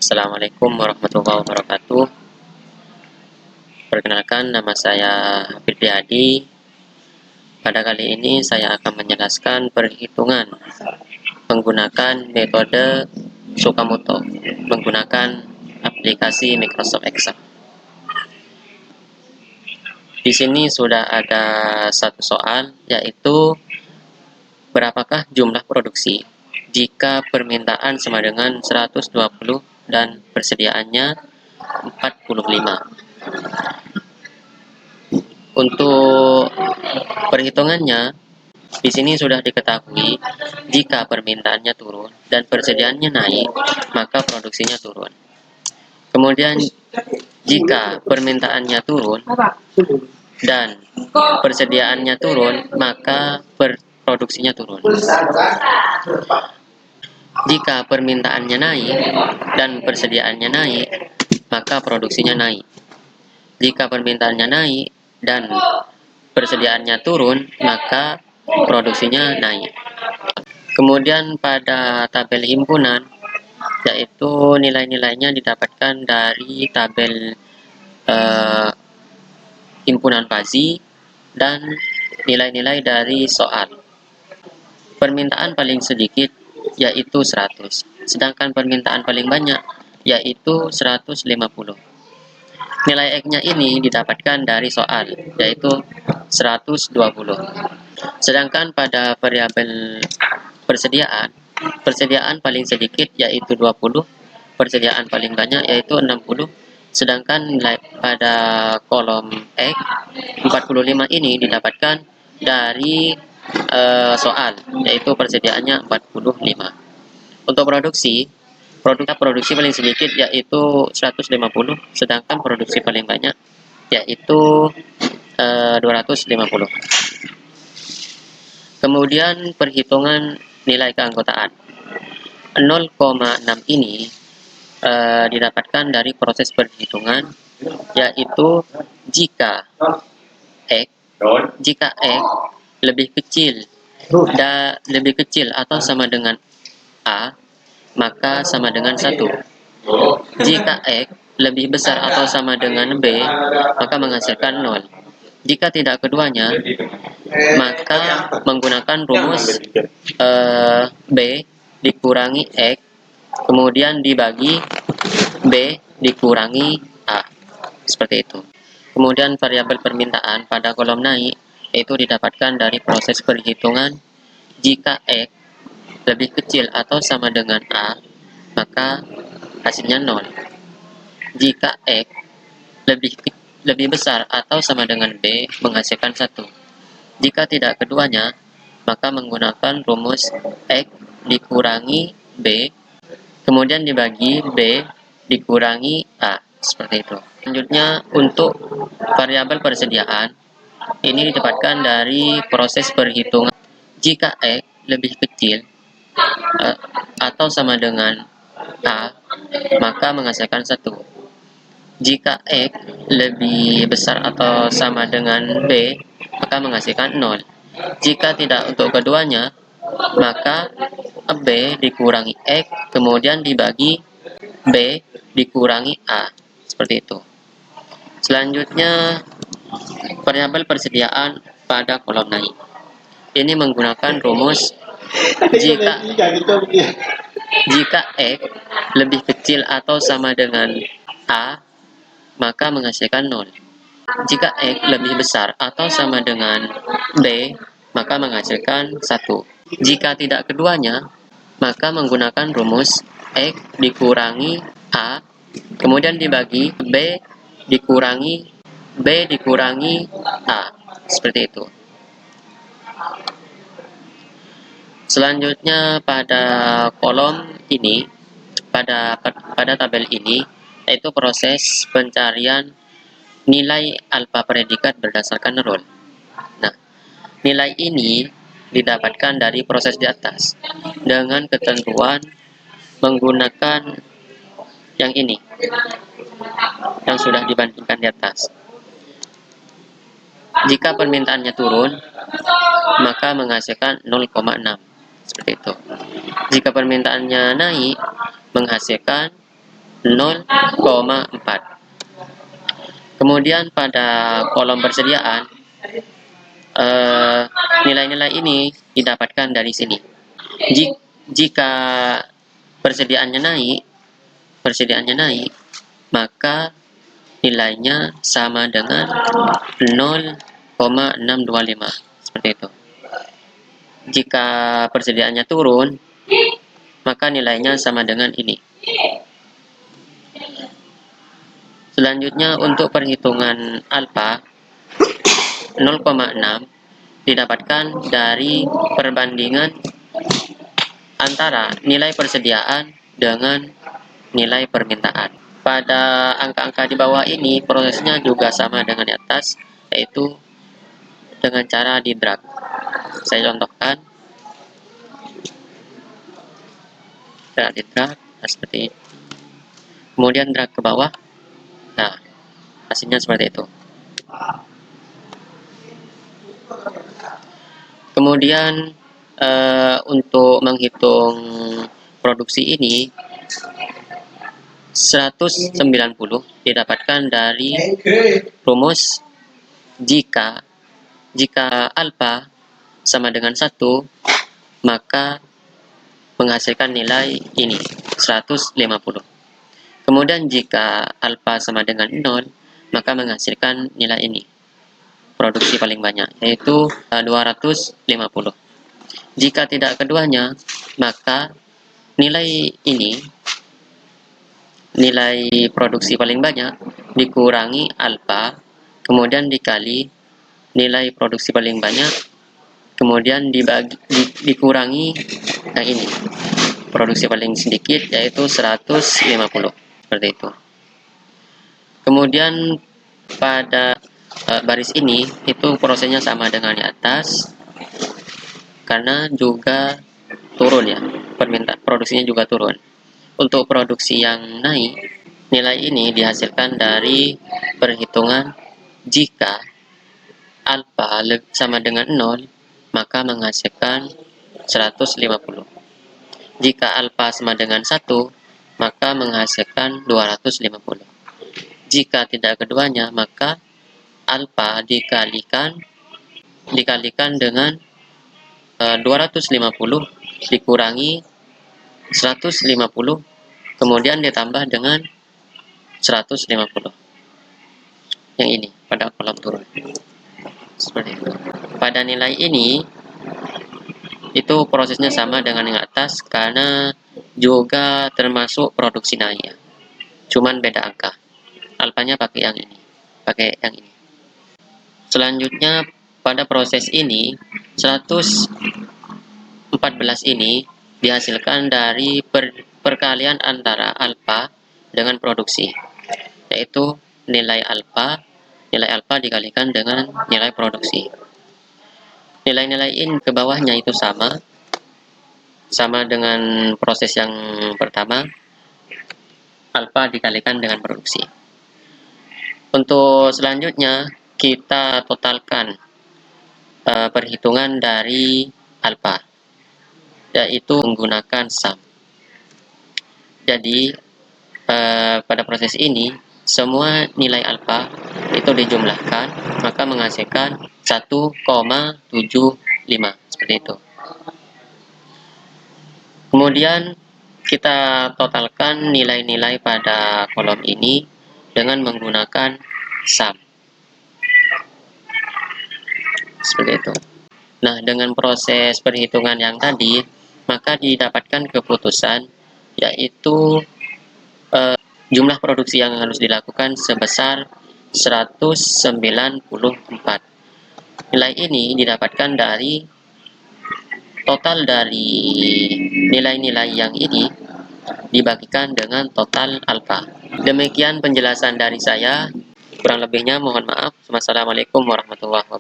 Assalamualaikum warahmatullahi wabarakatuh. Perkenalkan, nama saya Hafidh Adi. Pada kali ini saya akan menjelaskan perhitungan menggunakan metode Tsukamoto menggunakan aplikasi Microsoft Excel. Di sini sudah ada satu soal, yaitu berapakah jumlah produksi jika permintaan sama dengan 120 dan persediaannya 45. Untuk perhitungannya, di sini sudah diketahui jika permintaannya turun dan persediaannya naik, maka produksinya turun. Kemudian jika permintaannya turun dan persediaannya turun, maka produksinya turun. Jika permintaannya naik dan persediaannya naik, maka produksinya naik. Jika permintaannya naik dan persediaannya turun, maka produksinya naik. Kemudian pada tabel himpunan, yaitu nilai-nilainya didapatkan dari tabel himpunan Fazi dan nilai-nilai dari soal. Permintaan paling sedikit yaitu 100, sedangkan permintaan paling banyak yaitu 150. Nilai X-nya ini didapatkan dari soal, yaitu 120. Sedangkan pada variabel persediaan paling sedikit yaitu 20, persediaan paling banyak yaitu 60. Sedangkan nilai pada kolom X 45 ini didapatkan dari soal, yaitu persediaannya 45. Untuk produksi paling sedikit yaitu 150, sedangkan produksi paling banyak yaitu 250. Kemudian perhitungan nilai keanggotaan 0,6 ini didapatkan dari proses perhitungan, yaitu jika X lebih kecil atau sama dengan A, maka sama dengan 1. Jika X lebih besar atau sama dengan B, maka menghasilkan 0. Jika tidak keduanya, maka menggunakan rumus B dikurangi X, kemudian dibagi B dikurangi A. Seperti itu. Kemudian variabel permintaan pada kolom naik, itu didapatkan dari proses perhitungan. Jika X lebih kecil atau sama dengan A, maka hasilnya 0. Jika X lebih besar atau sama dengan B, menghasilkan 1. Jika tidak keduanya, maka menggunakan rumus X dikurangi B, kemudian dibagi B dikurangi A. Seperti itu. Selanjutnya, untuk variabel persediaan, ini didapatkan dari proses perhitungan. Jika X lebih kecil atau sama dengan A, maka menghasilkan 1. Jika X lebih besar atau sama dengan B, maka menghasilkan 0. Jika tidak untuk keduanya, maka B dikurangi X, kemudian dibagi B dikurangi A. Seperti itu. Selanjutnya, variabel persediaan pada kolom naik. Ini menggunakan rumus jika X lebih kecil atau sama dengan A, maka menghasilkan 0. Jika X lebih besar atau sama dengan B, maka menghasilkan 1. Jika tidak keduanya, maka menggunakan rumus X dikurangi A, kemudian dibagi B dikurangi A. Seperti itu. Selanjutnya pada kolom ini, pada tabel ini, yaitu proses pencarian nilai alfa predikat berdasarkan rule. Nah, nilai ini didapatkan dari proses di atas dengan ketentuan menggunakan yang ini, yang sudah dibandingkan di atas. Jika permintaannya turun, maka menghasilkan 0,6. Seperti itu. Jika permintaannya naik, menghasilkan 0,4. Kemudian pada kolom persediaan, nilai-nilai ini didapatkan dari sini. Jika persediaannya naik, maka nilainya sama dengan 0,625, seperti itu. Jika persediaannya turun, maka nilainya sama dengan ini. Selanjutnya untuk perhitungan alfa 0,6 didapatkan dari perbandingan antara nilai persediaan dengan nilai permintaan. Pada angka-angka di bawah ini prosesnya juga sama dengan di atas, yaitu dengan cara di drag. Saya contohkan, di drag seperti ini. Kemudian drag ke bawah. Nah, hasilnya seperti itu. Kemudian untuk menghitung produksi ini 190 didapatkan dari rumus jika alfa sama dengan 1, maka menghasilkan nilai ini 150. Kemudian jika alfa sama dengan 0, maka menghasilkan nilai ini, produksi paling banyak, yaitu 250. Jika tidak keduanya, maka nilai ini, nilai produksi paling banyak dikurangi alfa, kemudian dikali nilai produksi paling banyak, kemudian dikurangi yang ini, produksi paling sedikit, yaitu 150, seperti itu. Kemudian pada baris ini itu prosesnya sama dengan di atas, karena juga turun ya, permintaan produksinya juga turun. Untuk produksi yang naik, nilai ini dihasilkan dari perhitungan jika alfa sama dengan 0, maka menghasilkan 150. Jika alfa sama dengan 1, maka menghasilkan 250. Jika tidak keduanya, maka alfa dikalikan dengan 250 dikurangi 150, kemudian ditambah dengan 150. Yang ini pada kolom turun. Seperti itu. Pada nilai ini itu prosesnya sama dengan yang atas, karena juga termasuk produksi naik. Cuman beda angka. Alfanya pakai yang ini. Selanjutnya pada proses ini 114 ini dihasilkan dari perkalian antara alfa dengan produksi, yaitu nilai alfa dikalikan dengan nilai produksi. Nilai-nilai ini ke bawahnya itu sama dengan proses yang pertama, alfa dikalikan dengan produksi. Untuk selanjutnya kita totalkan perhitungan dari alfa, yaitu menggunakan sum. Jadi pada proses ini semua nilai alfa itu dijumlahkan, maka menghasilkan 1,75, seperti itu. Kemudian kita totalkan nilai-nilai pada kolom ini dengan menggunakan sum, seperti itu. Nah, dengan proses perhitungan yang tadi, maka didapatkan keputusan, yaitu jumlah produksi yang harus dilakukan sebesar 194. Nilai ini didapatkan dari total dari nilai-nilai yang ini dibagikan dengan total alfa. Demikian penjelasan dari saya. Kurang lebihnya mohon maaf. Wassalamualaikum warahmatullahi wabarakatuh.